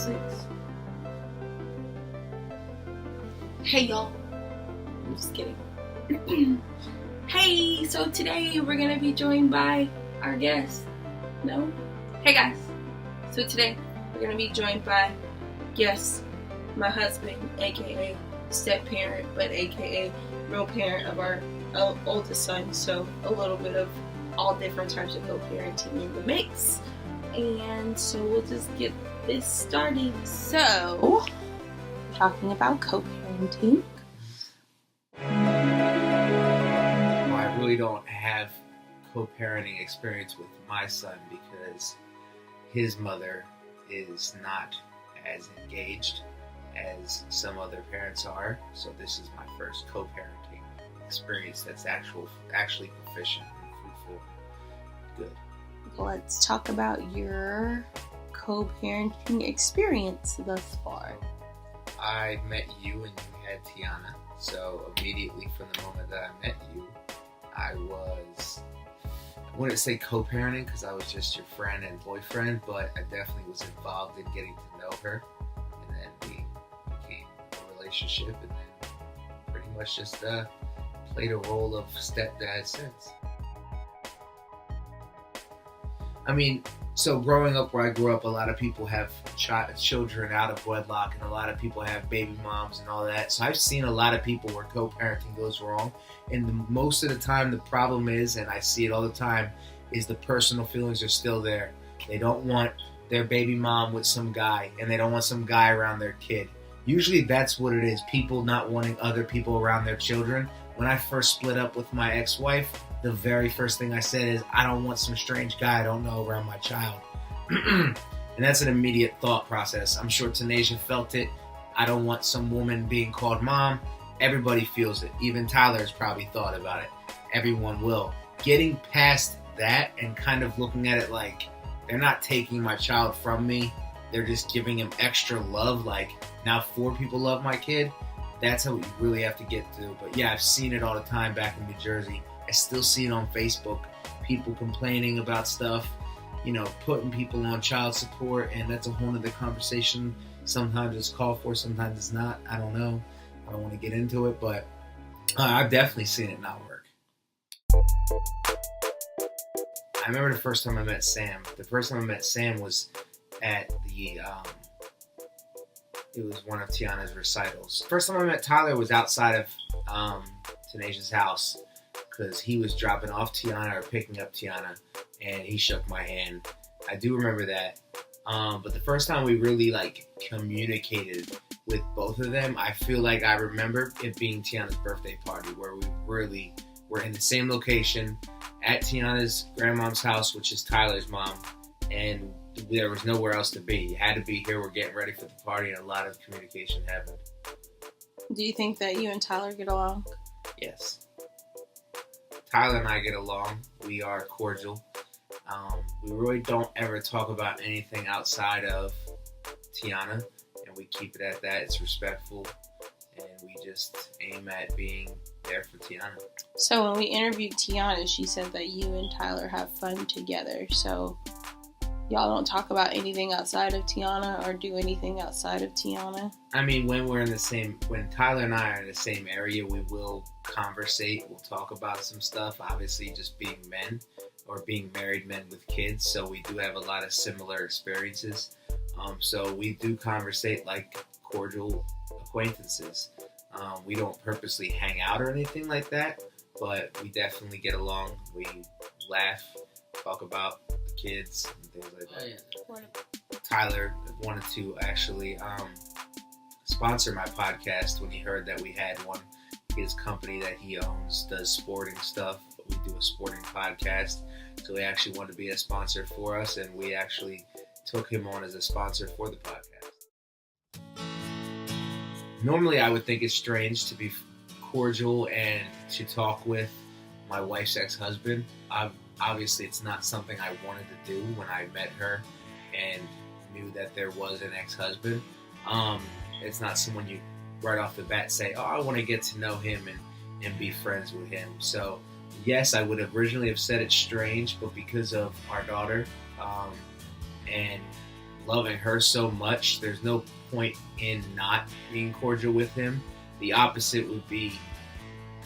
6. Hey y'all. I'm just kidding. Hey, so today we're gonna be joined by our guest. No? Hey guys. So today we're gonna be joined by, yes, my husband, aka step parent, but aka real parent of our oldest son. So a little bit of all different types of co-parenting in the mix. And so we'll just get this started. So, talking about co-parenting. Well, I really don't have co-parenting experience with my son because his mother is not as engaged as some other parents are. So this is my first co-parenting experience that's actually proficient and fruitful. Good. Let's talk about your co-parenting experience thus far. I met you and you had Tiana. So immediately from the moment that I met you, I wouldn't say co-parenting because I was just your friend and boyfriend, but I definitely was involved in getting to know her. And then we became a relationship and then pretty much just played a role of stepdad since. I mean, so growing up where I grew up, a lot of people have children out of wedlock and a lot of people have baby moms and all that. So I've seen a lot of people where co-parenting goes wrong. And most of the time the problem is, and I see it all the time, is the personal feelings are still there. They don't want their baby mom with some guy and they don't want some guy around their kid. Usually that's what it is, people not wanting other people around their children. When I first split up with my ex-wife, the very first thing I said is, I don't want some strange guy I don't know around my child. And that's an immediate thought process. I'm sure Tanasia felt it. I don't want some woman being called mom. Everybody feels it. Even Tyler's probably thought about it. Everyone will. Getting past that and kind of looking at it like, they're not taking my child from me. They're just giving him extra love. Like, now 4 people love my kid. That's what you really have to get through. But yeah, I've seen it all the time back in New Jersey. I still see it on Facebook. People complaining about stuff, putting people on child support, and that's a whole other conversation. Sometimes it's called for, sometimes it's not. I don't know. I don't want to get into it, but I've definitely seen it not work. I remember the first time I met Sam. The first time I met Sam was at it was one of Tiana's recitals. First time I met Tyler was outside of Tanasia's house because he was dropping off Tiana or picking up Tiana, and he shook my hand. I do remember that. But the first time we really communicated with both of them, I feel like I remember it being Tiana's birthday party where we really were in the same location at Tiana's grandmom's house, which is Tyler's mom, and there was nowhere else to be. You had to be here. We're getting ready for the party, and a lot of communication happened. Do you think that you and Tyler get along? Yes. Tyler and I get along. We are cordial. We really don't ever talk about anything outside of Tiana, and we keep it at that. It's respectful, and we just aim at being there for Tiana. So when we interviewed Tiana, she said that you and Tyler have fun together. So y'all don't talk about anything outside of Tiana or do anything outside of Tiana? I mean, when Tyler and I are in the same area, we will conversate. We'll talk about some stuff. Obviously, just being men or being married men with kids. So we do have a lot of similar experiences. So we do conversate like cordial acquaintances. We don't purposely hang out or anything like that, but we definitely get along. We laugh, talk about the kids and things like that. Oh, yeah. Tyler wanted to actually sponsor my podcast when he heard that we had one. His company that he owns does sporting stuff, but we do a sporting podcast. So he actually wanted to be a sponsor for us, and we actually took him on as a sponsor for the podcast. Normally, I would think it's strange to be cordial and to talk with my wife's ex-husband. Obviously, it's not something I wanted to do when I met her and knew that there was an ex-husband. It's not someone you right off the bat say, oh, I want to get to know him and be friends with him. So, yes, I would have originally have said it's strange, but because of our daughter and loving her so much, there's no point in not being cordial with him. The opposite would be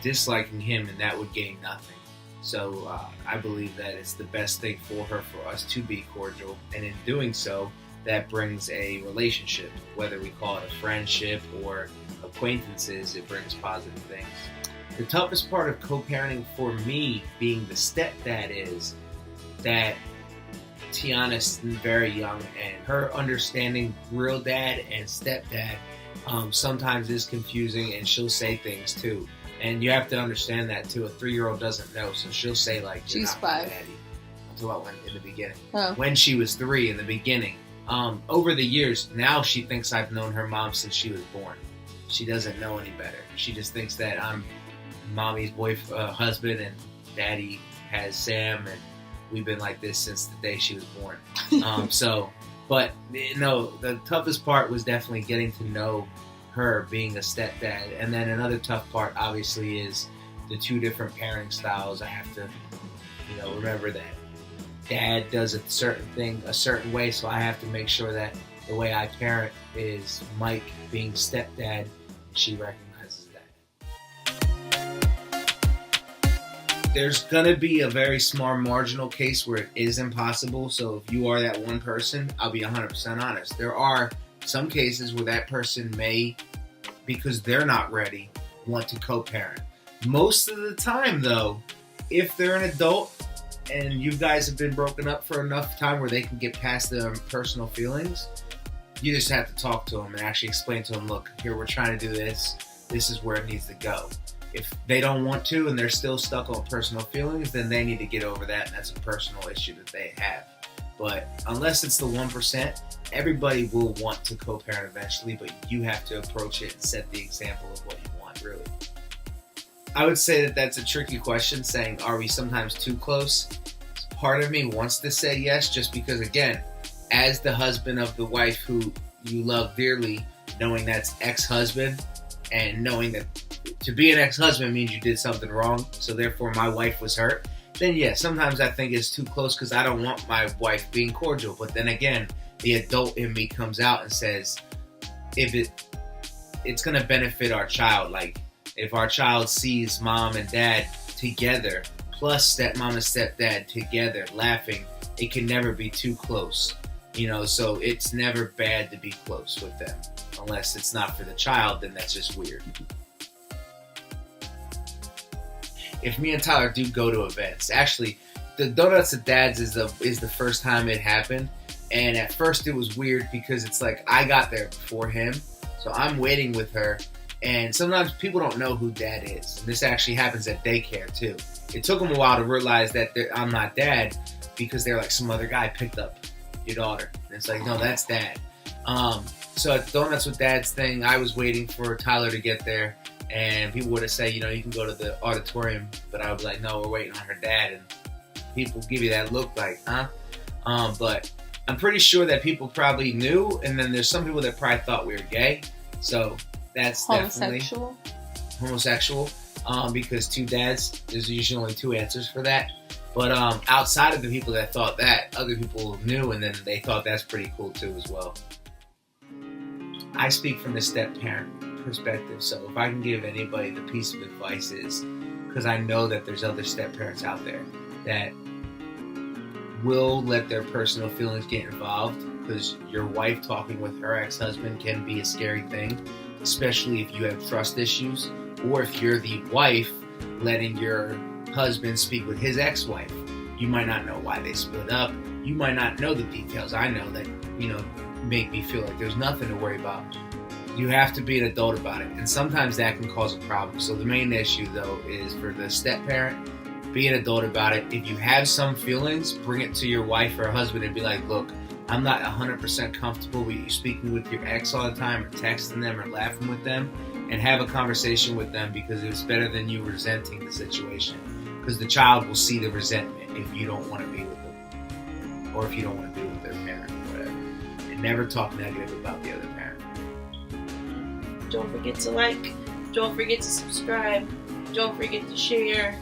disliking him, and that would gain nothing. So I believe that it's the best thing for her for us to be cordial, and in doing so, that brings a relationship, whether we call it a friendship or acquaintances, it brings positive things. The toughest part of co-parenting for me, being the stepdad, is that Tiana's very young, and her understanding real dad and stepdad sometimes is confusing, and she'll say things too. And you have to understand that too. A 3-year-old doesn't know, so she'll say like, "You're She's not my 5. daddy." I'm talking about in the beginning. Oh. When she was 3 in the beginning. Over the years, now she thinks I've known her mom since she was born. She doesn't know any better. She just thinks that I'm mommy's husband, and daddy has Sam, and we've been like this since the day she was born. But the toughest part was definitely getting to know her, being a stepdad. And then another tough part, obviously, is the 2 different parenting styles. I have to, remember that dad does a certain thing a certain way, so I have to make sure that the way I parent is Mike being stepdad, and she recognizes that. There's gonna be a very small marginal case where it is impossible. So if you are that one person, I'll be 100% honest. There are some cases where that person may, because they're not ready, want to co-parent. Most of the time, though, if they're an adult and you guys have been broken up for enough time where they can get past their personal feelings, you just have to talk to them and actually explain to them, look, here, we're trying to do this. This is where it needs to go. If they don't want to and they're still stuck on personal feelings, then they need to get over that, and that's a personal issue that they have. But unless it's the 1%, everybody will want to co-parent eventually, but you have to approach it and set the example of what you want, really. I would say that that's a tricky question, saying, are we sometimes too close? Part of me wants to say yes, just because, again, as the husband of the wife who you love dearly, knowing that's ex-husband, and knowing that to be an ex-husband means you did something wrong, so therefore my wife was hurt, then yeah, sometimes I think it's too close because I don't want my wife being cordial. But then again, the adult in me comes out and says, if it's going to benefit our child. Like, if our child sees mom and dad together, plus stepmom and stepdad together laughing, it can never be too close. So it's never bad to be close with them. Unless it's not for the child, then that's just weird. If me and Tyler do go to events, actually, the Donuts of Dads is the first time it happened. And at first it was weird because it's like I got there before him. So I'm waiting with her. And sometimes people don't know who dad is. And this actually happens at daycare too. It took them a while to realize that I'm not dad, because they're like, some other guy picked up your daughter. And it's like, no, that's dad. So at Donuts with Dad's thing, I was waiting for Tyler to get there. And people would have said, you can go to the auditorium. But I would be like, no, we're waiting on her dad. And people give you that look like, huh? But I'm pretty sure that people probably knew. And then there's some people that probably thought we were gay. So that's homosexual. Definitely homosexual. Because 2 dads, there's usually only 2 answers for that. But outside of the people that thought that, other people knew, and then they thought that's pretty cool too as well. I speak from the step-parent perspective, so if I can give anybody the piece of advice is, because I know that there's other step-parents out there that will let their personal feelings get involved, because your wife talking with her ex-husband can be a scary thing, especially if you have trust issues, or if you're the wife letting your husband speak with his ex-wife. You might not know why they split up. You might not know the details. I know that, make me feel like there's nothing to worry about. You have to be an adult about it, and sometimes that can cause a problem. So the main issue, though, is for the step-parent, be an adult about it. If you have some feelings, bring it to your wife or husband and be like, look, I'm not 100% comfortable with you speaking with your ex all the time, or texting them, or laughing with them, and have a conversation with them, because it's better than you resenting the situation. Because the child will see the resentment if you don't want to be with them, or if you don't want to be with their parent, or whatever. And never talk negative about the other parent. Don't forget to like. Don't forget to subscribe. Don't forget to share.